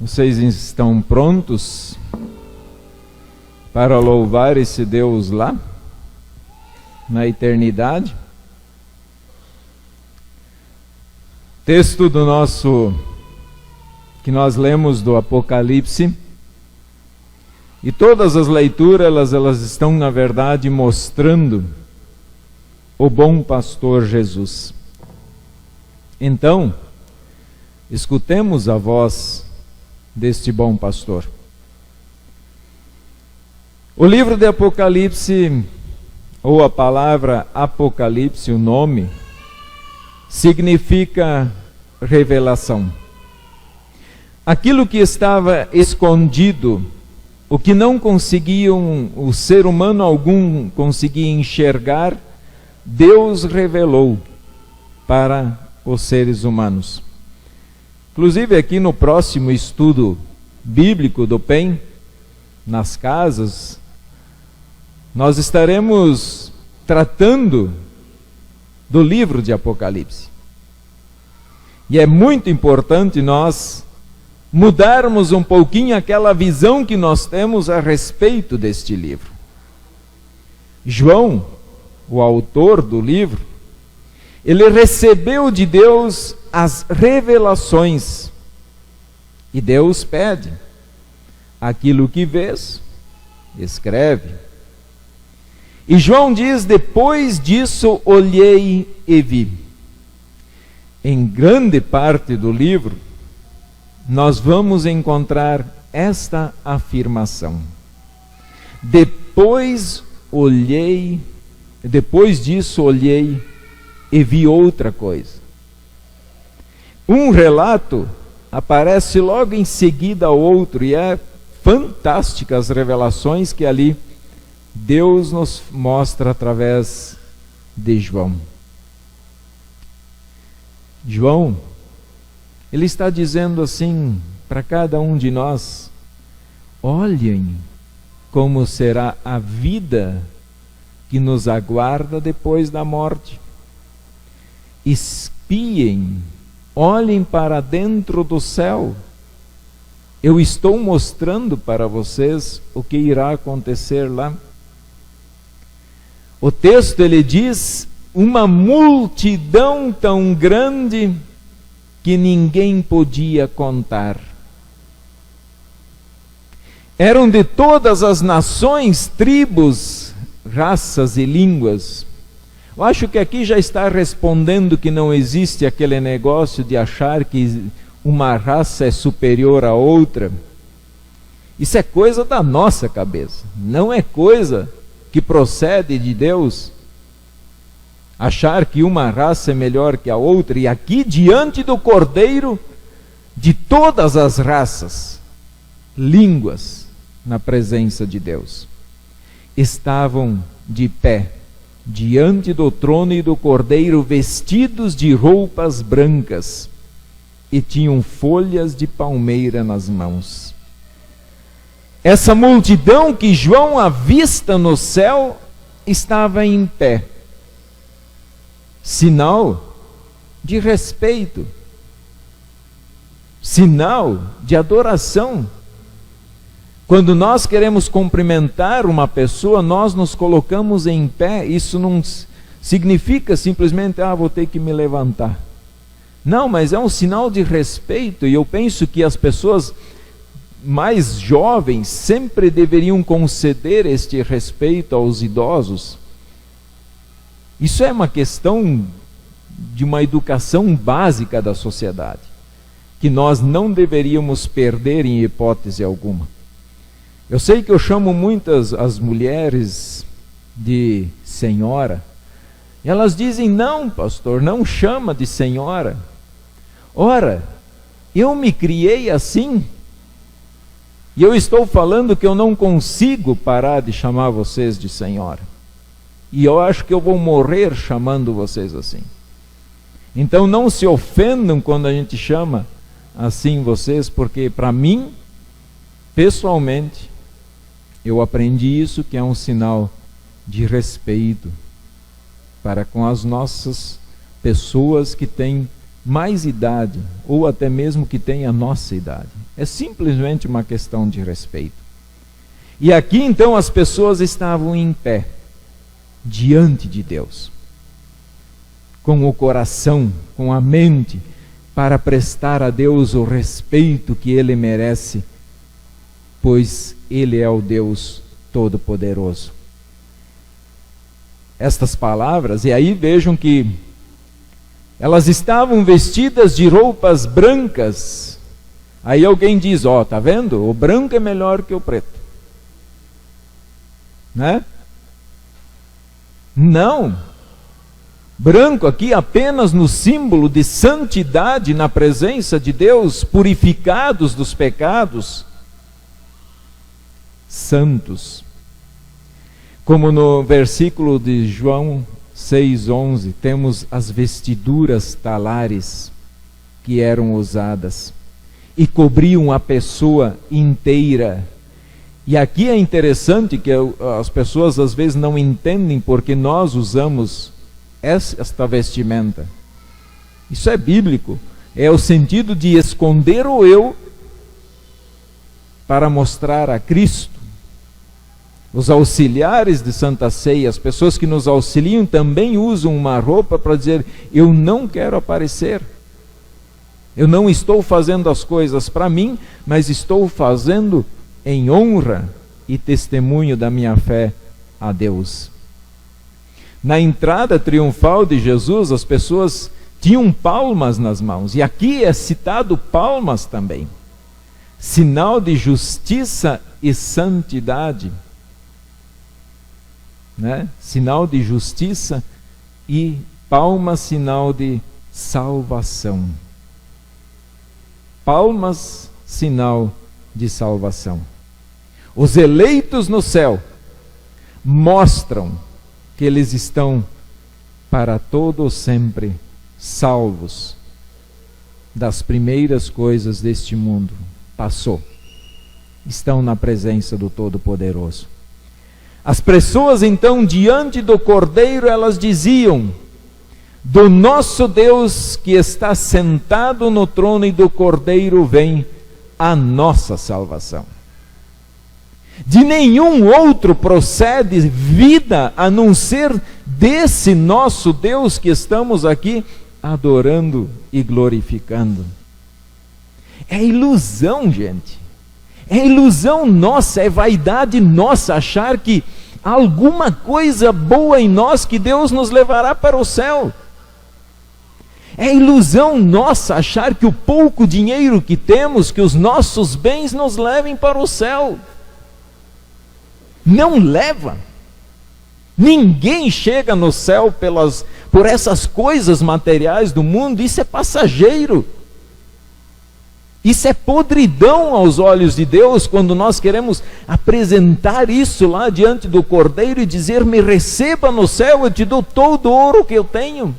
Vocês estão prontos para louvar esse Deus lá, na eternidade? Texto do nosso, que nós lemos do Apocalipse, e todas as leituras, elas estão na verdade mostrando o bom pastor Jesus. Então, escutemos a voz deste bom pastor. O livro de Apocalipse, ou a palavra Apocalipse, o nome, significa revelação. Aquilo que estava escondido, o que não conseguiam, o ser humano algum conseguia enxergar, Deus revelou para os seres humanos. Inclusive aqui no próximo estudo bíblico do PEN, nas casas, nós estaremos tratando do livro de Apocalipse. E é muito importante nós mudarmos um pouquinho aquela visão que nós temos a respeito deste livro. João, o autor do livro, ele recebeu de Deus as revelações. E Deus pede: aquilo que vês, escreve. E João diz: depois disso olhei e vi. Em grande parte do livro, nós vamos encontrar esta afirmação: depois disso olhei e vi outra coisa. Um relato aparece logo em seguida ao outro, e é fantástica as revelações que ali Deus nos mostra através de João. João, ele está dizendo assim para cada um de nós: olhem como será a vida que nos aguarda depois da morte. Espiem, olhem para dentro do céu. Eu estou mostrando para vocês o que irá acontecer lá. O texto, ele diz: uma multidão tão grande que ninguém podia contar. Eram de todas as nações, tribos, raças e línguas. Eu acho que aqui já está respondendo que não existe aquele negócio de achar que uma raça é superior à outra. Isso é coisa da nossa cabeça, não é coisa que procede de Deus. Achar que uma raça é melhor que a outra. E aqui, diante do Cordeiro, de todas as raças, línguas, na presença de Deus, estavam de pé diante do trono e do Cordeiro, vestidos de roupas brancas, e tinham folhas de palmeira nas mãos. Essa multidão que João avista no céu estava em pé, sinal de respeito, sinal de adoração. Quando nós queremos cumprimentar uma pessoa, nós nos colocamos em pé. Isso não significa simplesmente: vou ter que me levantar. Não, mas é um sinal de respeito. E eu penso que as pessoas mais jovens sempre deveriam conceder este respeito aos idosos. Isso é uma questão de uma educação básica da sociedade, que nós não deveríamos perder em hipótese alguma. Eu sei que eu chamo muitas as mulheres de senhora, e elas dizem: não, pastor, não chama de senhora. Ora, eu me criei assim, e eu estou falando que eu não consigo parar de chamar vocês de senhora. E eu acho que eu vou morrer chamando vocês assim. Então não se ofendam quando a gente chama assim vocês, porque para mim, pessoalmente, eu aprendi isso, que é um sinal de respeito para com as nossas pessoas que têm mais idade, ou até mesmo que têm a nossa idade. É simplesmente uma questão de respeito. E aqui então as pessoas estavam em pé, diante de Deus, com o coração, com a mente, para prestar a Deus o respeito que Ele merece, pois Ele é o Deus Todo-Poderoso. Estas palavras, e aí vejam que elas estavam vestidas de roupas brancas. Aí alguém diz, ó, tá vendo? O branco é melhor que o preto. Né? Não. Branco aqui apenas no símbolo de santidade na presença de Deus, purificados dos pecados, santos. Como no versículo de João 6,11, temos as vestiduras talares que eram usadas e cobriam a pessoa inteira. E aqui é interessante que as pessoas às vezes não entendem porque nós usamos esta vestimenta. Isso é bíblico. É o sentido de esconder o eu para mostrar a Cristo. Os auxiliares de Santa Ceia, as pessoas que nos auxiliam, também usam uma roupa para dizer, eu não quero aparecer. Eu não estou fazendo as coisas para mim, mas estou fazendo em honra e testemunho da minha fé a Deus. Na entrada triunfal de Jesus, as pessoas tinham palmas nas mãos, e aqui é citado palmas também. Sinal de justiça e santidade. Né? Sinal de justiça e palmas, sinal de salvação. Palmas, sinal de salvação. Os eleitos no céu mostram que eles estão para todo sempre salvos das primeiras coisas deste mundo. Passou. Estão na presença do Todo-Poderoso. As pessoas então diante do Cordeiro, elas diziam, do nosso Deus que está sentado no trono e do Cordeiro vem a nossa salvação. De nenhum outro procede vida a não ser desse nosso Deus que estamos aqui adorando e glorificando. É ilusão, gente. É ilusão nossa, é vaidade nossa achar que há alguma coisa boa em nós que Deus nos levará para o céu. É ilusão nossa achar que o pouco dinheiro que temos, que os nossos bens nos levem para o céu. Não leva. Ninguém chega no céu por essas coisas materiais do mundo, isso é passageiro. Isso é podridão aos olhos de Deus, quando nós queremos apresentar isso lá diante do Cordeiro e dizer, me receba no céu, eu te dou todo o ouro que eu tenho.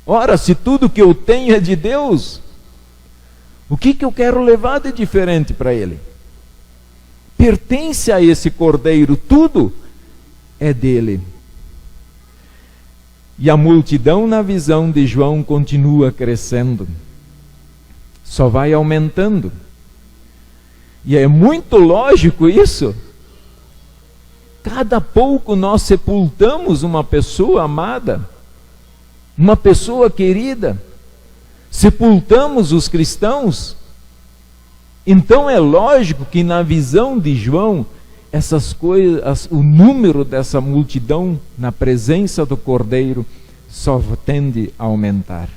Ora, se tudo que eu tenho é de Deus, o que eu quero levar de diferente para Ele? Pertence a esse Cordeiro, tudo é dele. E a multidão na visão de João continua crescendo, só vai aumentando. E é muito lógico isso. Cada pouco nós sepultamos uma pessoa amada, uma pessoa querida, sepultamos os cristãos. Então é lógico que na visão de João, essas coisas, o número dessa multidão na presença do Cordeiro só tende a aumentar.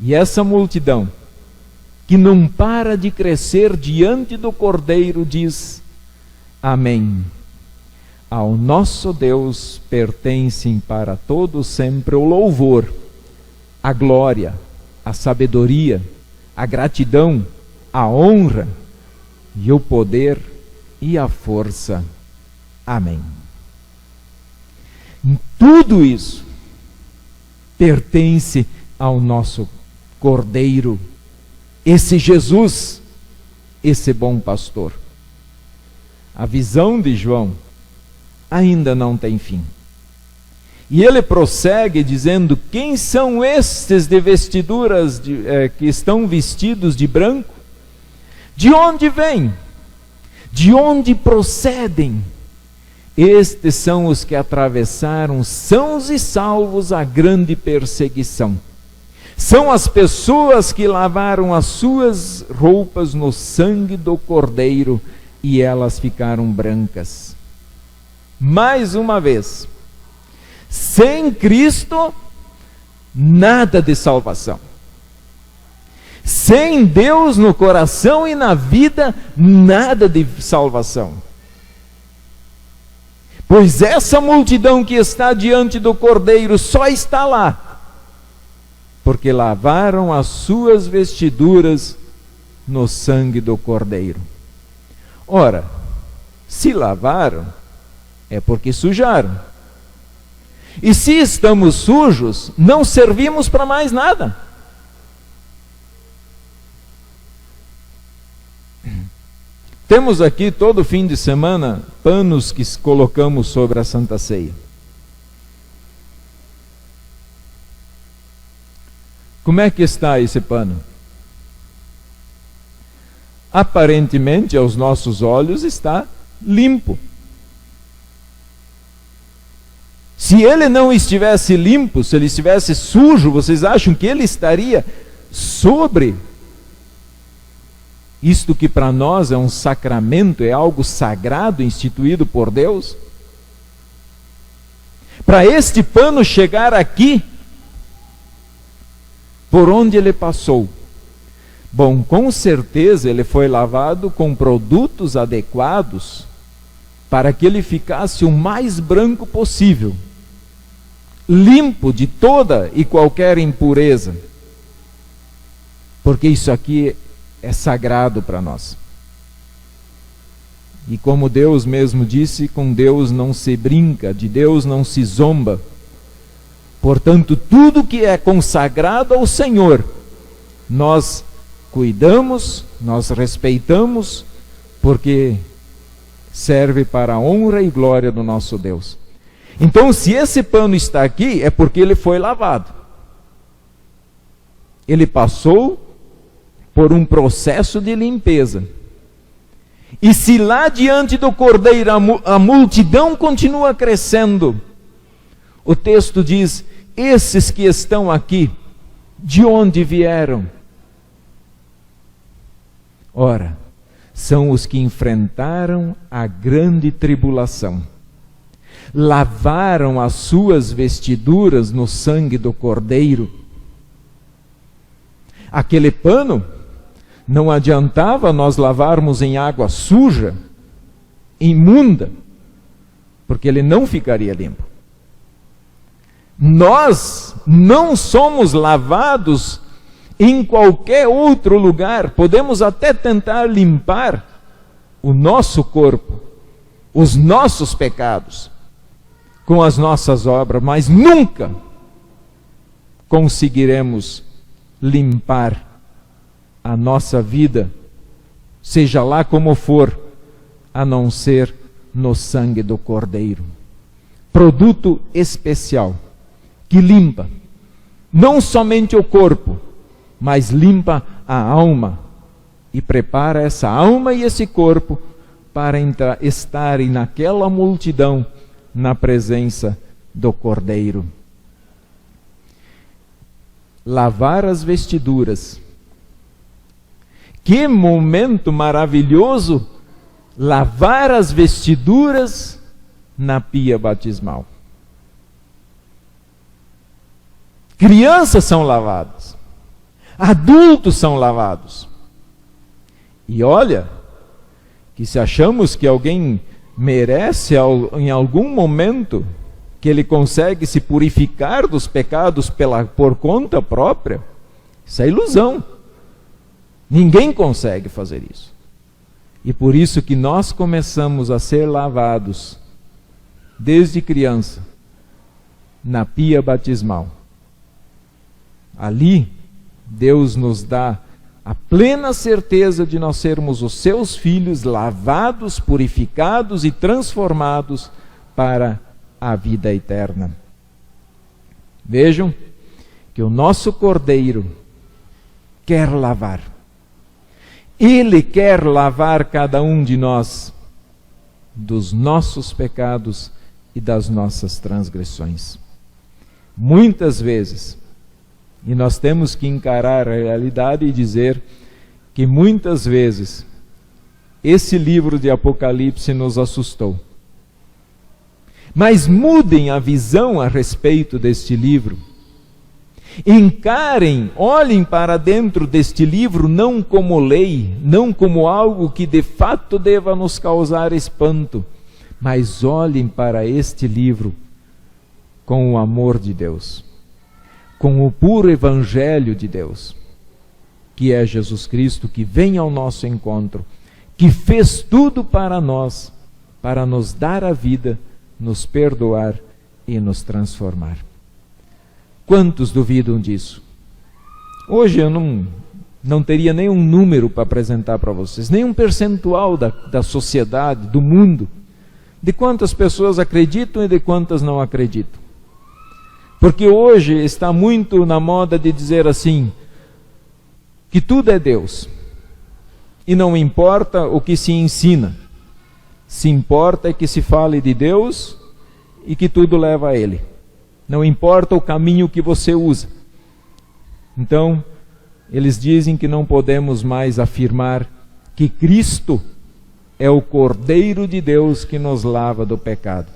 E essa multidão, que não para de crescer diante do Cordeiro, diz, amém. Ao nosso Deus pertencem para todo sempre o louvor, a glória, a sabedoria, a gratidão, a honra e o poder e a força. Amém. Tudo isso pertence ao nosso Cordeiro, esse Jesus, esse bom pastor. A visão de João ainda não tem fim. E ele prossegue dizendo, quem são estes de vestiduras que estão vestidos de branco? De onde vêm? De onde procedem? Estes são os que atravessaram sãos e salvos a grande perseguição. São as pessoas que lavaram as suas roupas no sangue do Cordeiro e elas ficaram brancas. Mais uma vez, sem Cristo, nada de salvação. Sem Deus no coração e na vida, nada de salvação. Pois essa multidão que está diante do Cordeiro só está lá porque lavaram as suas vestiduras no sangue do Cordeiro. Ora, se lavaram, é porque sujaram. E se estamos sujos, não servimos para mais nada. Temos aqui todo fim de semana panos que colocamos sobre a Santa Ceia. Como é que está esse pano? Aparentemente, aos nossos olhos, está limpo. Se ele não estivesse limpo, se ele estivesse sujo, vocês acham que ele estaria sobre isto que para nós é um sacramento, é algo sagrado instituído por Deus? Para este pano chegar aqui, por onde ele passou? Bom, com certeza ele foi lavado com produtos adequados para que ele ficasse o mais branco possível, limpo de toda e qualquer impureza, porque isso aqui é sagrado para nós. E como Deus mesmo disse, com Deus não se brinca, de Deus não se zomba. Portanto, tudo que é consagrado ao Senhor, nós cuidamos, nós respeitamos, porque serve para a honra e glória do nosso Deus. Então, se esse pano está aqui, é porque ele foi lavado. Ele passou por um processo de limpeza. E se lá diante do Cordeiro a multidão continua crescendo, o texto diz: esses que estão aqui, de onde vieram? Ora, são os que enfrentaram a grande tribulação, lavaram as suas vestiduras no sangue do Cordeiro. Aquele pano não adiantava nós lavarmos em água suja, imunda, porque ele não ficaria limpo. Nós não somos lavados em qualquer outro lugar. Podemos até tentar limpar o nosso corpo, os nossos pecados, com as nossas obras, mas nunca conseguiremos limpar a nossa vida, seja lá como for, a não ser no sangue do Cordeiro. Produto especial, que limpa, não somente o corpo, mas limpa a alma, e prepara essa alma e esse corpo para estarem naquela multidão, na presença do Cordeiro. Lavar as vestiduras. Que momento maravilhoso! Lavar as vestiduras na pia batismal. Crianças são lavadas, adultos são lavados. E olha, que se achamos que alguém merece em algum momento que ele consegue se purificar dos pecados por conta própria, isso é ilusão. Ninguém consegue fazer isso. E por isso que nós começamos a ser lavados desde criança na pia batismal. Ali, Deus nos dá a plena certeza de nós sermos os seus filhos, lavados, purificados e transformados para a vida eterna. Vejam que o nosso Cordeiro quer lavar. Ele quer lavar cada um de nós dos nossos pecados e das nossas transgressões. Muitas vezes, e nós temos que encarar a realidade e dizer que muitas vezes esse livro de Apocalipse nos assustou. Mas mudem a visão a respeito deste livro. Encarem, olhem para dentro deste livro não como lei, não como algo que de fato deva nos causar espanto, mas olhem para este livro com o amor de Deus, com o puro evangelho de Deus, que é Jesus Cristo, que vem ao nosso encontro, que fez tudo para nós, para nos dar a vida, nos perdoar e nos transformar. Quantos duvidam disso? Hoje eu não teria nenhum número para apresentar para vocês, nenhum percentual da sociedade, do mundo, de quantas pessoas acreditam e de quantas não acreditam. Porque hoje está muito na moda de dizer assim, que tudo é Deus. E não importa o que se ensina. Se importa é que se fale de Deus e que tudo leva a Ele. Não importa o caminho que você usa. Então, eles dizem que não podemos mais afirmar que Cristo é o Cordeiro de Deus que nos lava do pecado.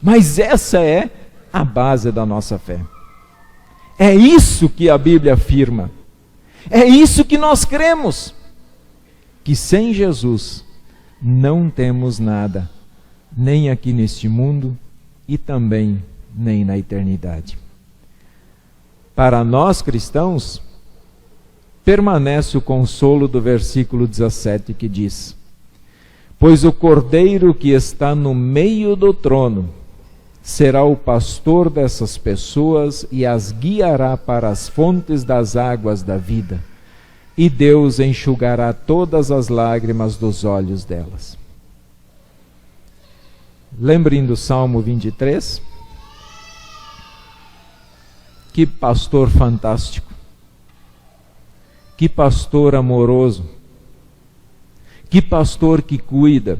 Mas essa é a base da nossa fé. É isso que a Bíblia afirma. É isso que nós cremos. Que sem Jesus não temos nada, nem aqui neste mundo e também nem na eternidade. Para nós cristãos, permanece o consolo do versículo 17 que diz: pois o Cordeiro que está no meio do trono será o pastor dessas pessoas e as guiará para as fontes das águas da vida, e Deus enxugará todas as lágrimas dos olhos delas. Lembrem do Salmo 23? Que pastor fantástico, que pastor amoroso, que pastor que cuida,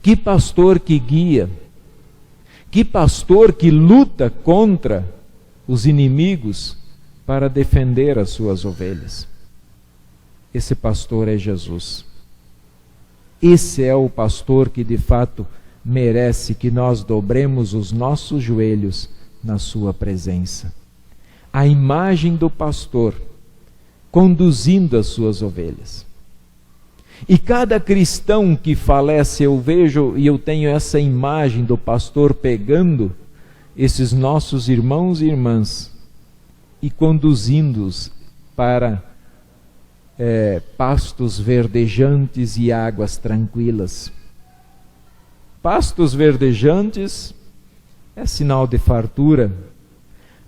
que pastor que guia, que pastor que luta contra os inimigos para defender as suas ovelhas. Esse pastor é Jesus. Esse é o pastor que de fato merece que nós dobremos os nossos joelhos na sua presença. A imagem do pastor conduzindo as suas ovelhas. E cada cristão que falece, eu vejo e eu tenho essa imagem do pastor pegando esses nossos irmãos e irmãs e conduzindo-os para pastos verdejantes e águas tranquilas. Pastos verdejantes é sinal de fartura.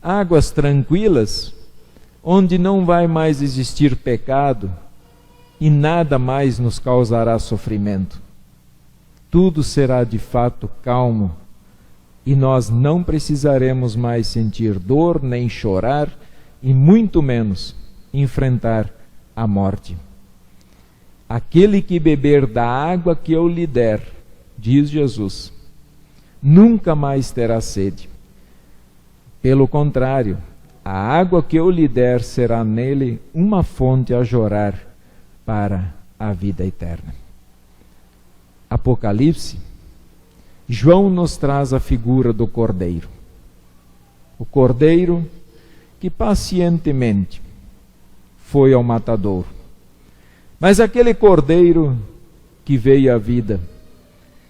Águas tranquilas, onde não vai mais existir pecado e nada mais nos causará sofrimento. Tudo será de fato calmo e nós não precisaremos mais sentir dor, nem chorar e muito menos enfrentar a morte. Aquele que beber da água que eu lhe der, diz Jesus, nunca mais terá sede. Pelo contrário, a água que eu lhe der será nele uma fonte a jorrar para a vida eterna. Apocalipse, João nos traz a figura do Cordeiro. O Cordeiro que pacientemente foi ao matadouro. Mas aquele Cordeiro que veio à vida.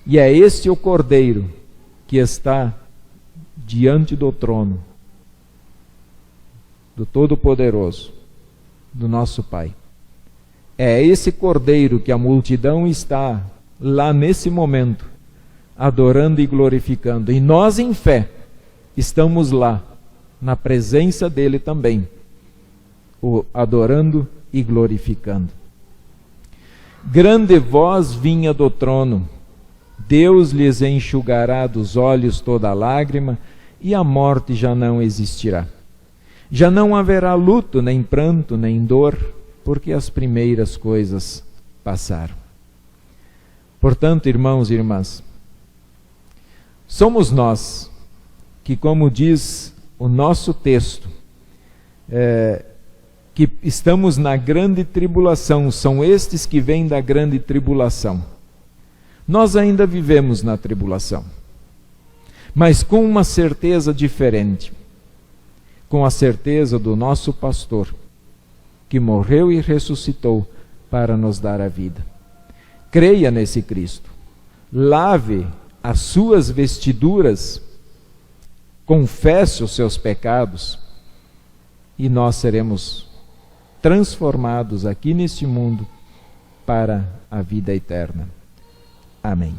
E é este o Cordeiro que está diante do trono do Todo-Poderoso, do nosso Pai. É esse Cordeiro que a multidão está lá nesse momento, adorando e glorificando. E nós em fé estamos lá, na presença dele também, o adorando e glorificando. Grande voz vinha do trono, Deus lhes enxugará dos olhos toda lágrima, e a morte já não existirá. Já não haverá luto, nem pranto, nem dor, porque as primeiras coisas passaram. Portanto, irmãos e irmãs, somos nós que, como diz o nosso texto, que estamos na grande tribulação, são estes que vêm da grande tribulação. Nós ainda vivemos na tribulação, mas com uma certeza diferente, com a certeza do nosso pastor, que morreu e ressuscitou para nos dar a vida. Creia nesse Cristo, lave as suas vestiduras, confesse os seus pecados, e nós seremos transformados aqui neste mundo para a vida eterna. Amém.